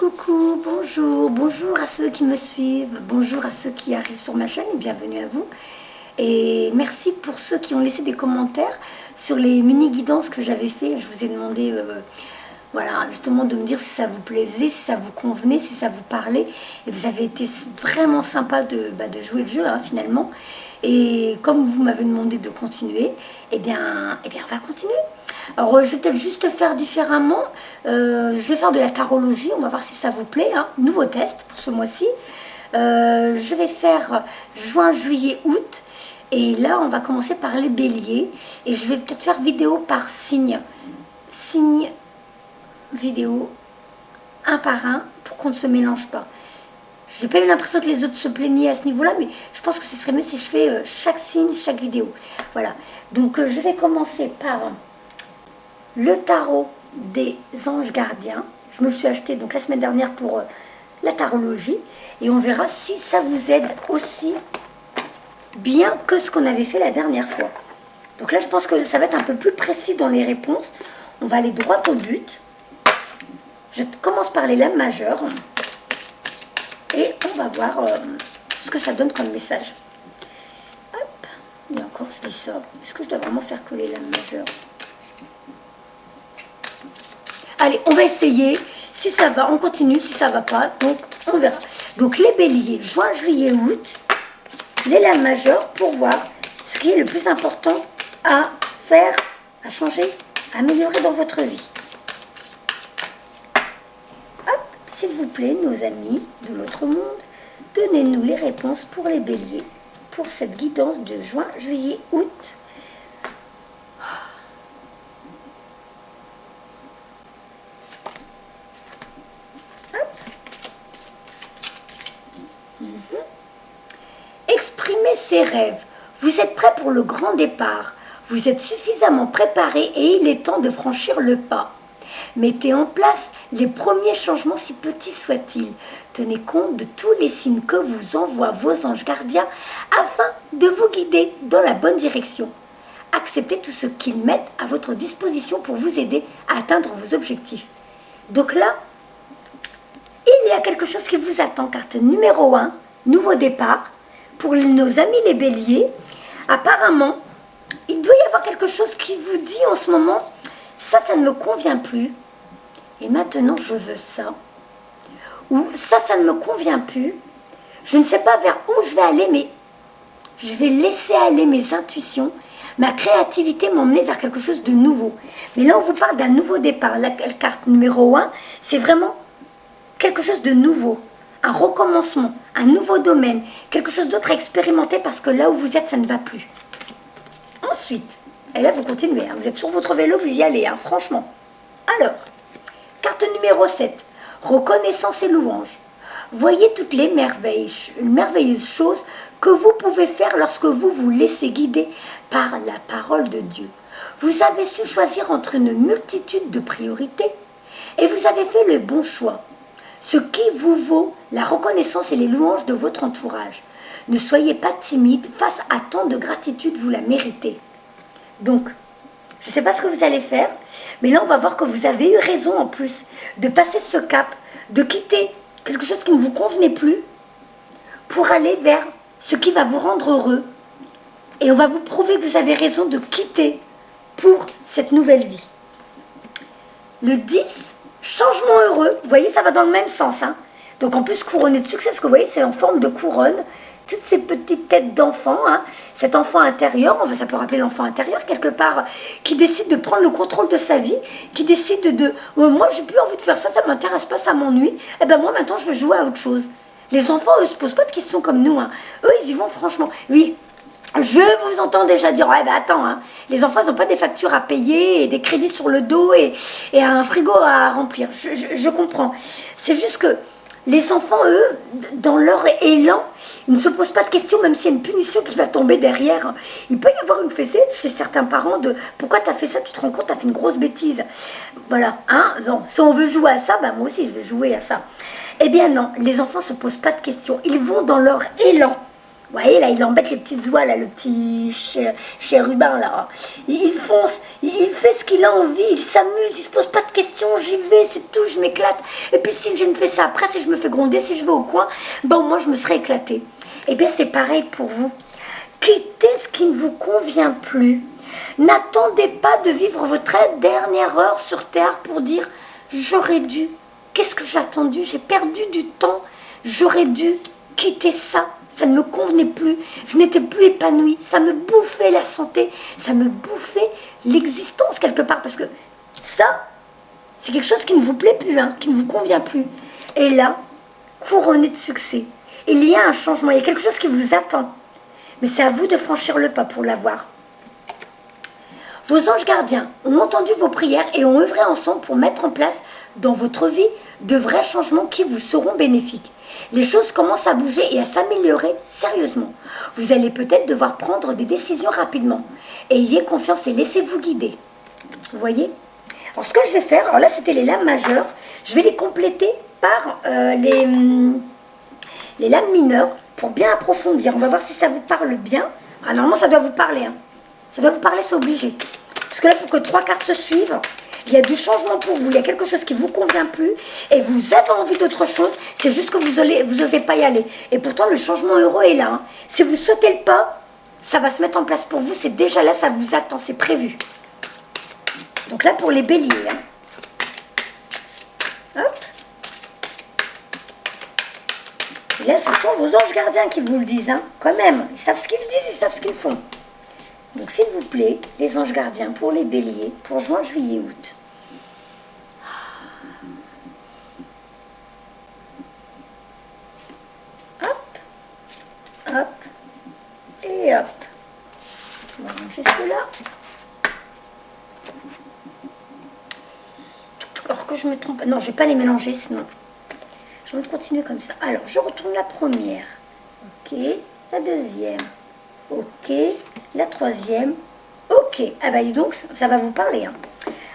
Coucou, bonjour, bonjour à ceux qui me suivent, bonjour à ceux qui arrivent sur ma chaîne et bienvenue à vous. Et merci pour ceux qui ont laissé des commentaires sur les mini-guidances que j'avais fait. Je vous ai demandé voilà, justement de me dire si ça vous plaisait, si ça vous convenait, si ça vous parlait. Et vous avez été vraiment sympa de jouer le jeu finalement. Et comme vous m'avez demandé de continuer, eh bien on va continuer. Alors je vais peut-être juste faire différemment. Je vais faire de la tarologie, on va voir si ça vous plaît. Nouveau test pour ce mois-ci. Je vais faire juin, juillet, août. Et là, on va commencer par les béliers. Et je vais peut-être faire vidéo par signe. Signe, vidéo, un par un, pour qu'on ne se mélange pas. J'ai pas eu l'impression que les autres se plaignaient à ce niveau-là, mais je pense que ce serait mieux si je fais chaque signe, chaque vidéo. Voilà. Donc, je vais commencer par le tarot des anges gardiens. Je me le suis acheté donc la semaine dernière pour la tarologie. Et on verra si ça vous aide aussi bien que ce qu'on avait fait la dernière fois. Donc là, je pense que ça va être un peu plus précis dans les réponses. On va aller droit au but. Je commence par les lames majeures. Et on va voir ce que ça donne comme message. Hop. Et encore, je dis ça. Est-ce que je dois vraiment faire que les lames majeures? Allez, on va essayer. Si ça va, on continue. Si ça va pas, donc on verra. Donc les béliers, juin, juillet, août. Les lames majeures pour voir ce qui est le plus important à faire, à changer, à améliorer dans votre vie. Hop, s'il vous plaît, nos amis de l'autre monde, donnez-nous les réponses pour les béliers, pour cette guidance de juin, juillet, août. Exprimez ses rêves. Vous êtes prêt pour le grand départ. Vous êtes suffisamment préparé et il est temps de franchir le pas. Mettez en place les premiers changements si petits soient-ils. Tenez compte de tous les signes que vous envoient vos anges gardiens afin de vous guider dans la bonne direction. Acceptez tout ce qu'ils mettent à votre disposition pour vous aider à atteindre vos objectifs. Donc là, il y a quelque chose qui vous attend. Carte numéro 1, nouveau départ. Pour nos amis les béliers, apparemment, il doit y avoir quelque chose qui vous dit en ce moment, ça ne me convient plus, et maintenant je veux ça. Ou ça ne me convient plus, je ne sais pas vers où je vais aller, mais je vais laisser aller mes intuitions, ma créativité m'emmener vers quelque chose de nouveau. Mais là, on vous parle d'un nouveau départ. La carte numéro 1, c'est vraiment quelque chose de nouveau. Un recommencement, un nouveau domaine, quelque chose d'autre à expérimenter parce que là où vous êtes, ça ne va plus. Ensuite, et là vous continuez, vous êtes sur votre vélo, vous y allez, franchement. Alors, carte numéro 7, reconnaissance et louange. Voyez toutes les merveilleuses choses que vous pouvez faire lorsque vous vous laissez guider par la parole de Dieu. Vous avez su choisir entre une multitude de priorités et vous avez fait le bon choix. Ce qui vous vaut la reconnaissance et les louanges de votre entourage. Ne soyez pas timide, face à tant de gratitude, vous la méritez. Donc, je ne sais pas ce que vous allez faire, mais là on va voir que vous avez eu raison en plus de passer ce cap, de quitter quelque chose qui ne vous convenait plus pour aller vers ce qui va vous rendre heureux. Et on va vous prouver que vous avez raison de quitter pour cette nouvelle vie. Le 10, changement heureux, vous voyez, ça va dans le même sens. Donc en plus, couronné de succès, parce que vous voyez, c'est en forme de couronne. Toutes ces petites têtes d'enfants, cet enfant intérieur, ça peut rappeler l'enfant intérieur quelque part, qui décide de prendre le contrôle de sa vie, qui décide de moi, j'ai plus envie de faire ça, ça ne m'intéresse pas, ça m'ennuie. Et ben moi, maintenant, je veux jouer à autre chose. Les enfants, eux, ne se posent pas de questions comme nous. Eux, ils y vont franchement. Oui. Je vous entends déjà dire, ouais, ben attends, les enfants, ils n'ont pas des factures à payer, et des crédits sur le dos, et un frigo à remplir. Je comprends. C'est juste que les enfants, eux, dans leur élan, ils ne se posent pas de questions, même s'il y a une punition qui va tomber derrière. Il peut y avoir une fessée chez certains parents de « Pourquoi tu as fait ça? Tu te rends compte, tu as fait une grosse bêtise. » Voilà, non, si on veut jouer à ça, ben moi aussi, je vais jouer à ça. Eh bien non, les enfants ne se posent pas de questions. Ils vont dans leur élan. Vous voyez, là, il embête les petites oies, là, le petit chérubin, là. Il fonce, il fait ce qu'il a envie, il s'amuse, il se pose pas de questions, j'y vais, c'est tout, je m'éclate. Et puis si je ne fais ça après, si je me fais gronder, si je vais au coin, ben au moins je me serais éclatée. Eh bien, c'est pareil pour vous. Quittez ce qui ne vous convient plus. N'attendez pas de vivre votre dernière heure sur Terre pour dire « j'aurais dû, qu'est-ce que j'ai attendu, j'ai perdu du temps, j'aurais dû quitter ça, ça ne me convenait plus, je n'étais plus épanouie, ça me bouffait la santé, ça me bouffait l'existence quelque part, parce que ça, c'est quelque chose qui ne vous plaît plus, hein, qui ne vous convient plus. Et là, couronné de succès, il y a un changement, il y a quelque chose qui vous attend, mais c'est à vous de franchir le pas pour l'avoir. Vos anges gardiens ont entendu vos prières et ont œuvré ensemble pour mettre en place dans votre vie de vrais changements qui vous seront bénéfiques. Les choses commencent à bouger et à s'améliorer sérieusement. Vous allez peut-être devoir prendre des décisions rapidement. Ayez confiance et laissez-vous guider. Vous voyez? Alors ce que je vais faire, alors là c'était les lames majeures, je vais les compléter par les lames mineures pour bien approfondir. On va voir si ça vous parle bien. Ah, normalement ça doit vous parler, hein. Ça doit vous parler, c'est obligé. Parce que là, pour que 3 cartes se suivent, il y a du changement pour vous. Il y a quelque chose qui ne vous convient plus et vous avez envie d'autre chose. C'est juste que vous n'osez pas y aller. Et pourtant, le changement heureux est là, hein. Si vous sautez le pas, ça va se mettre en place pour vous. C'est déjà là, ça vous attend, c'est prévu. Donc là, pour les béliers. Hein. Hop. Et là, ce sont vos anges gardiens qui vous le disent, hein. Quand même, ils savent ce qu'ils disent, ils savent ce qu'ils font. Donc, s'il vous plaît, les anges gardiens pour les béliers, pour juin, juillet, août. Hop, hop, et hop. On va ranger cela. Alors que je me trompe. Non, je ne vais pas les mélanger, sinon. Je vais continuer comme ça. Alors, je retourne la première. Ok, la deuxième. Ok, la troisième, ok. Ah bah dis donc, ça va vous parler. Hein.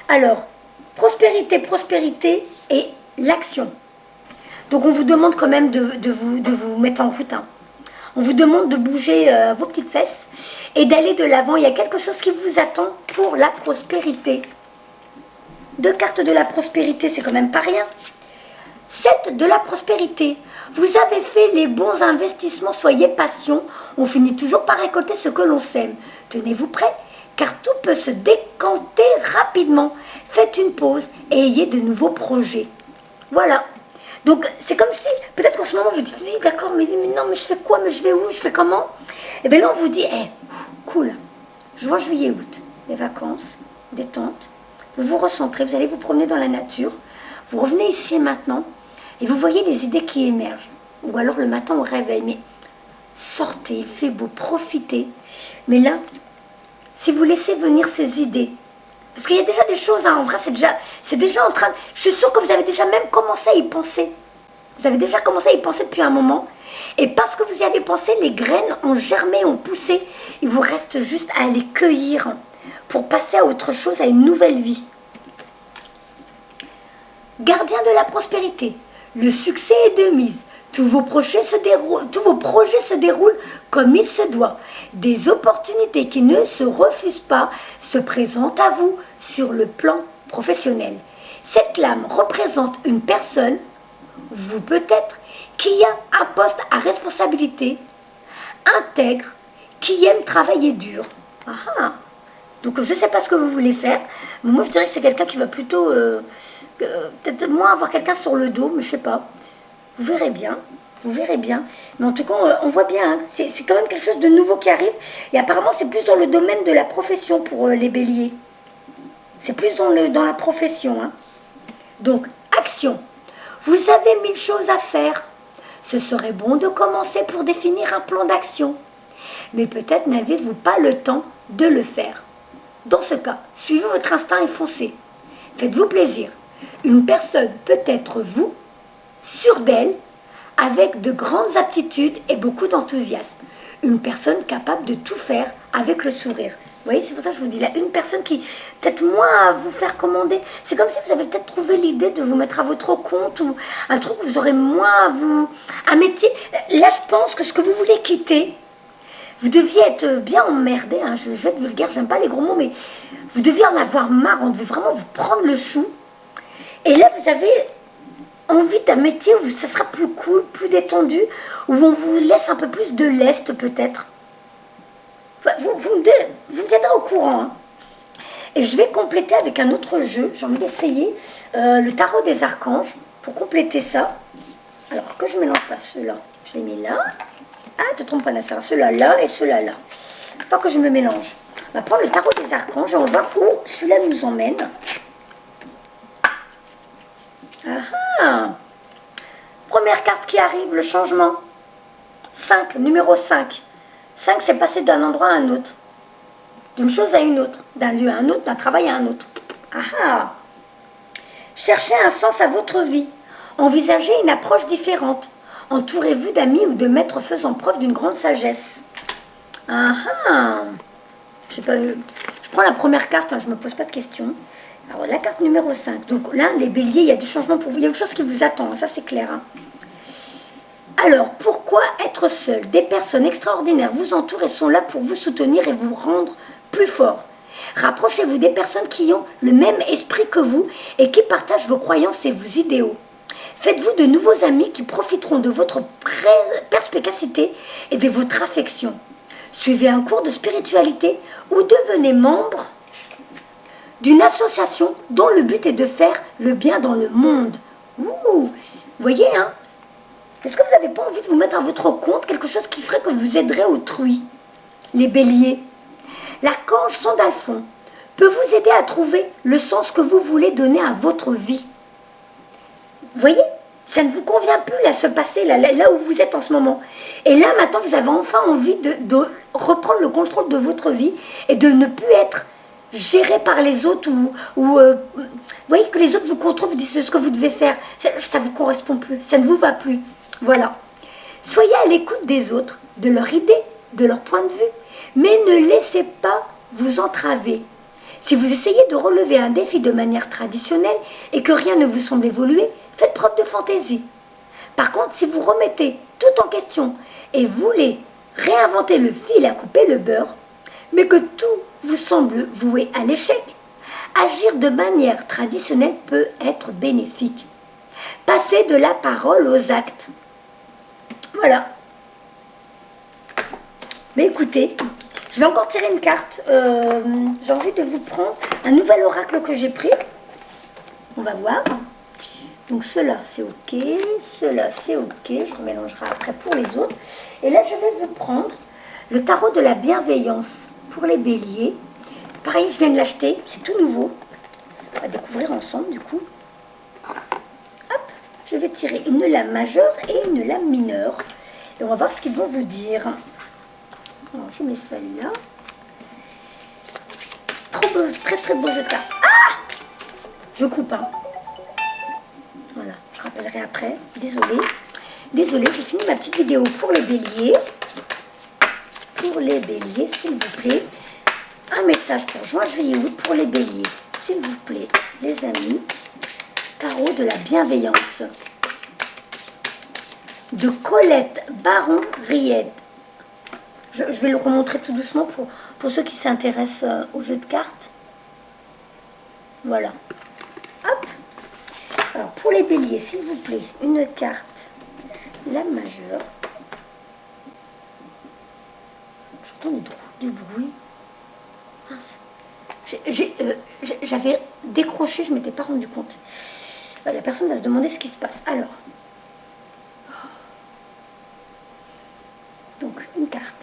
Alors, prospérité, prospérité et l'action. Donc on vous demande quand même de vous mettre en route. Hein. On vous demande de bouger vos petites fesses et d'aller de l'avant. Il y a quelque chose qui vous attend pour la prospérité. 2 cartes de la prospérité, c'est quand même pas rien. 7 de la prospérité. Vous avez fait les bons investissements, soyez patient. On finit toujours par récolter ce que l'on sème. Tenez-vous prêts, car tout peut se décanter rapidement. Faites une pause et ayez de nouveaux projets. Voilà. Donc, c'est comme si, peut-être qu'en ce moment, vous dites, oui, d'accord, mais non, mais je fais quoi, mais je vais où, je fais comment? Et bien là, on vous dit, cool, juin, juillet, août, les vacances, détente. Vous vous recentrez, vous allez vous promener dans la nature. Vous revenez ici et maintenant. Et vous voyez les idées qui émergent. Ou alors le matin au réveil. Mais sortez, il fait beau, profitez. Mais là, si vous laissez venir ces idées, parce qu'il y a déjà des choses, hein, en vrai, c'est déjà en train. Je suis sûre que vous avez déjà même commencé à y penser. Vous avez déjà commencé à y penser depuis un moment. Et parce que vous y avez pensé, les graines ont germé, ont poussé. Il vous reste juste à les cueillir pour passer à autre chose, à une nouvelle vie. Gardien de la prospérité. Le succès est de mise. Tous vos projets se déroulent comme il se doit. Des opportunités qui ne se refusent pas se présentent à vous sur le plan professionnel. Cette lame représente une personne, vous peut-être, qui a un poste à responsabilité, intègre, qui aime travailler dur. Ah. Donc je ne sais pas ce que vous voulez faire, mais moi je dirais que c'est quelqu'un qui va plutôt... peut-être moins avoir quelqu'un sur le dos, mais je sais pas. Vous verrez bien. Vous verrez bien. Mais en tout cas, on voit bien. Hein, c'est quand même quelque chose de nouveau qui arrive. Et apparemment, c'est plus dans le domaine de la profession pour les béliers. C'est plus dans la profession. Hein. Donc, action. Vous avez 1000 choses à faire. Ce serait bon de commencer pour définir un plan d'action. Mais peut-être n'avez-vous pas le temps de le faire. Dans ce cas, suivez votre instinct et foncez. Faites-vous plaisir. Une personne peut être vous, sûre d'elle, avec de grandes aptitudes et beaucoup d'enthousiasme. Une personne capable de tout faire avec le sourire. Vous voyez, c'est pour ça que je vous dis là, une personne qui peut-être moins à vous faire commander. C'est comme si vous avez peut-être trouvé l'idée de vous mettre à votre compte ou un truc où vous aurez moins à vous... Un métier. Là, je pense que ce que vous voulez quitter, Vous deviez être bien emmerdé, hein, je vais être vulgaire, j'aime pas les gros mots, mais vous deviez en avoir marre, on devait vraiment vous prendre le chou. Et là, vous avez envie d'un métier où ça sera plus cool, plus détendu, où on vous laisse un peu plus de lest peut-être. Enfin, vous me tiendrez au courant. Hein. Et je vais compléter avec un autre jeu, j'ai envie d'essayer le tarot des archanges, pour compléter ça. Alors que je ne mélange pas ceux-là, je les mets là. Ah, te trompe pas, Nassara, ceux-là là et ceux-là là. Il ne faut pas que je me mélange. On va prendre le tarot des archanges et on va voir où celui-là nous emmène. Ah, première carte qui arrive, le changement. 5, numéro 5. 5, c'est passer d'un endroit à un autre. D'une chose à une autre. D'un lieu à un autre, d'un travail à un autre. Ah, cherchez un sens à votre vie. Envisagez une approche différente. Entourez-vous d'amis ou de maîtres faisant preuve d'une grande sagesse. Ah, je sais pas, je prends la première carte, hein, je ne me pose pas de questions. Alors, la carte numéro 5. Donc là, les béliers, il y a du changement pour vous. Il y a quelque chose qui vous attend, hein, ça c'est clair. Hein. Alors, pourquoi être seul? Des personnes extraordinaires vous entourent et sont là pour vous soutenir et vous rendre plus fort. Rapprochez-vous des personnes qui ont le même esprit que vous et qui partagent vos croyances et vos idéaux. Faites-vous de nouveaux amis qui profiteront de votre perspicacité et de votre affection. Suivez un cours de spiritualité ou devenez membre d'une association dont le but est de faire le bien dans le monde. Ouh, vous voyez, hein? Est-ce que vous n'avez pas envie de vous mettre à votre compte quelque chose qui ferait que vous aiderez autrui? Les béliers. L'archange Sandalphon peut vous aider à trouver le sens que vous voulez donner à votre vie. Vous voyez, ça ne vous convient plus, là, se passer, là où vous êtes en ce moment. Et là, maintenant, vous avez enfin envie de reprendre le contrôle de votre vie et de ne plus être géré par les autres vous voyez que les autres vous contrôlent, vous disent ce que vous devez faire. Ça ne vous correspond plus, ça ne vous va plus. Voilà. Soyez à l'écoute des autres, de leurs idées, de leur point de vue, mais ne laissez pas vous entraver. Si vous essayez de relever un défi de manière traditionnelle et que rien ne vous semble évoluer, faites preuve de fantaisie. Par contre, si vous remettez tout en question et voulez réinventer le fil à couper le beurre, mais que tout vous semble voué à l'échec, agir de manière traditionnelle peut être bénéfique. Passez de la parole aux actes. Voilà. Mais écoutez, je vais encore tirer une carte. J'ai envie de vous prendre un nouvel oracle que j'ai pris. On va voir. Donc cela c'est ok, cela c'est ok. Je remélangerai après pour les autres. Et là je vais vous prendre le tarot de la bienveillance pour les béliers. Pareil, je viens de l'acheter, c'est tout nouveau. On va découvrir ensemble du coup. Hop, je vais tirer une lame majeure et une lame mineure. Et on va voir ce qu'ils vont vous dire. Alors, je mets celle-là. Trop beau, très très beau jeu de cartes. Ah! Je coupe, hein. Voilà, je rappellerai après. Désolée. Désolée, j'ai fini ma petite vidéo pour les béliers. Pour les béliers, s'il vous plaît. Un message pour juin, juillet, août pour les béliers. S'il vous plaît, les amis. Tarot de la bienveillance. De Colette Baron-Ried. Je vais le remontrer tout doucement pour ceux qui s'intéressent au jeu de cartes. Voilà. Hop. Alors, pour les béliers, s'il vous plaît, une carte, la majeure. J'entends du bruit. J'avais décroché, je ne m'étais pas rendu compte. La personne va se demander ce qui se passe. Alors. Donc, une carte.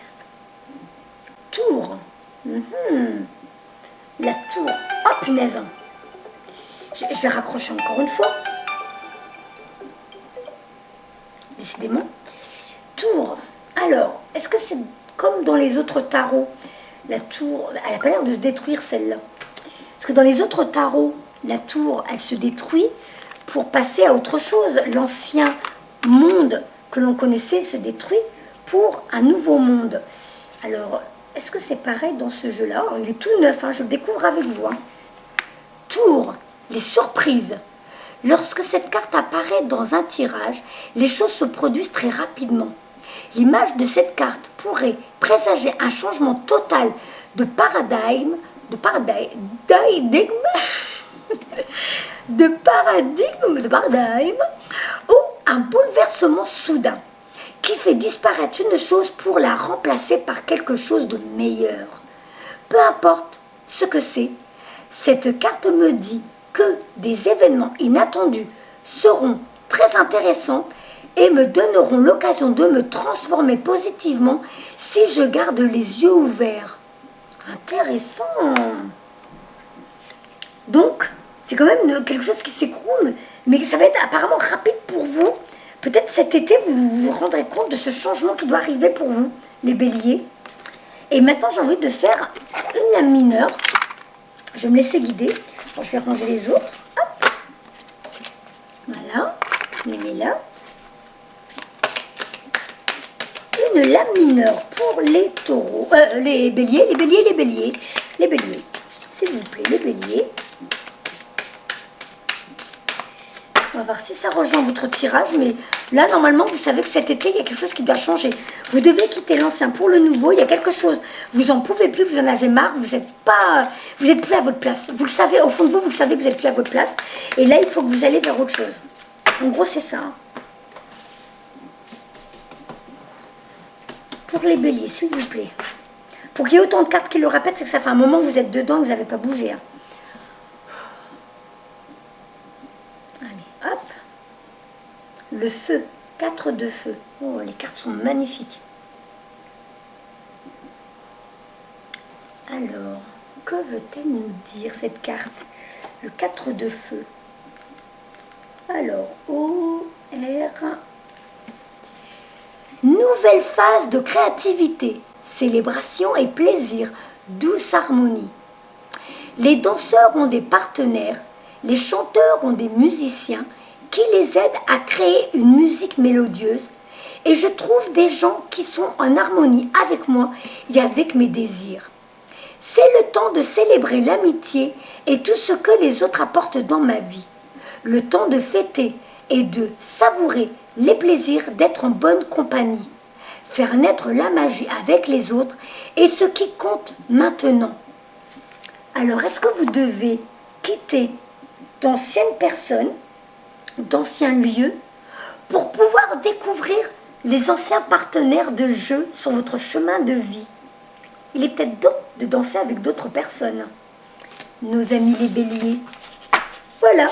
Tour. La tour. Oh, punaise. Je vais raccrocher encore une fois. Décidément. Tour. Alors, est-ce que c'est comme dans les autres tarots? La tour, elle n'a pas l'air de se détruire celle-là. Parce que dans les autres tarots, la tour, elle se détruit pour passer à autre chose. L'ancien monde que l'on connaissait se détruit pour un nouveau monde. Alors, est-ce que c'est pareil dans ce jeu-là? Il est tout neuf, hein, je le découvre avec vous. Hein. Tour, les surprises. Lorsque cette carte apparaît dans un tirage, les choses se produisent très rapidement. L'image de cette carte pourrait présager un changement total de paradigme, de paradigme, ou un bouleversement soudain qui fait disparaître une chose pour la remplacer par quelque chose de meilleur. Peu importe ce que c'est, cette carte me dit que des événements inattendus seront très intéressants et me donneront l'occasion de me transformer positivement si je garde les yeux ouverts. Intéressant. Donc, c'est quand même quelque chose qui s'écroule, mais ça va être apparemment rapide pour vous. Peut-être cet été, vous vous rendrez compte de ce changement qui doit arriver pour vous, les béliers. Et maintenant, j'ai envie de faire une lame mineure. Je vais me laisser guider. Bon, je vais ranger les autres. Hop. Voilà. Je les mets là. Une lame mineure pour les taureaux. Les béliers. S'il vous plaît, les béliers. On va voir si ça rejoint votre tirage, mais là, normalement, vous savez que cet été, il y a quelque chose qui doit changer. Vous devez quitter l'ancien pour le nouveau, il y a quelque chose. Vous en pouvez plus, vous en avez marre, vous êtes plus à votre place. Vous le savez, au fond de vous, vous le savez que vous n'êtes plus à votre place. Et là, il faut que vous allez vers autre chose. En gros, c'est ça. Pour les béliers, s'il vous plaît. Pour qu'il y ait autant de cartes qui le répètent, c'est que ça fait un moment que vous êtes dedans, que vous n'avez pas bougé. Hein. Allez, hop. Le feu, 4 de feu. Oh, les cartes sont magnifiques. Alors, que veut-elle nous dire, cette carte? Le 4 de feu. Alors, O-R... Nouvelle phase de créativité, célébration et plaisir, douce harmonie. Les danseurs ont des partenaires, les chanteurs ont des musiciens qui les aident à créer une musique mélodieuse et je trouve des gens qui sont en harmonie avec moi et avec mes désirs. C'est le temps de célébrer l'amitié et tout ce que les autres apportent dans ma vie. Le temps de fêter et de savourer les plaisirs d'être en bonne compagnie. Faire naître la magie avec les autres est ce qui compte maintenant. Alors, est-ce que vous devez quitter d'anciennes personnes, d'anciens lieux, pour pouvoir découvrir les anciens partenaires de jeu sur votre chemin de vie? Il est peut-être temps de danser avec d'autres personnes. Nos amis les béliers. Voilà.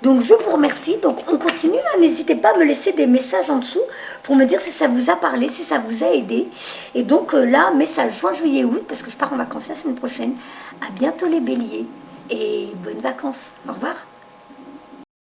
Donc je vous remercie. Donc on continue. N'hésitez pas à me laisser des messages en dessous pour me dire si ça vous a parlé, si ça vous a aidé. Et donc là, message juin, juillet, août, parce que je pars en vacances la semaine prochaine. À bientôt les béliers et bonnes vacances. Au revoir.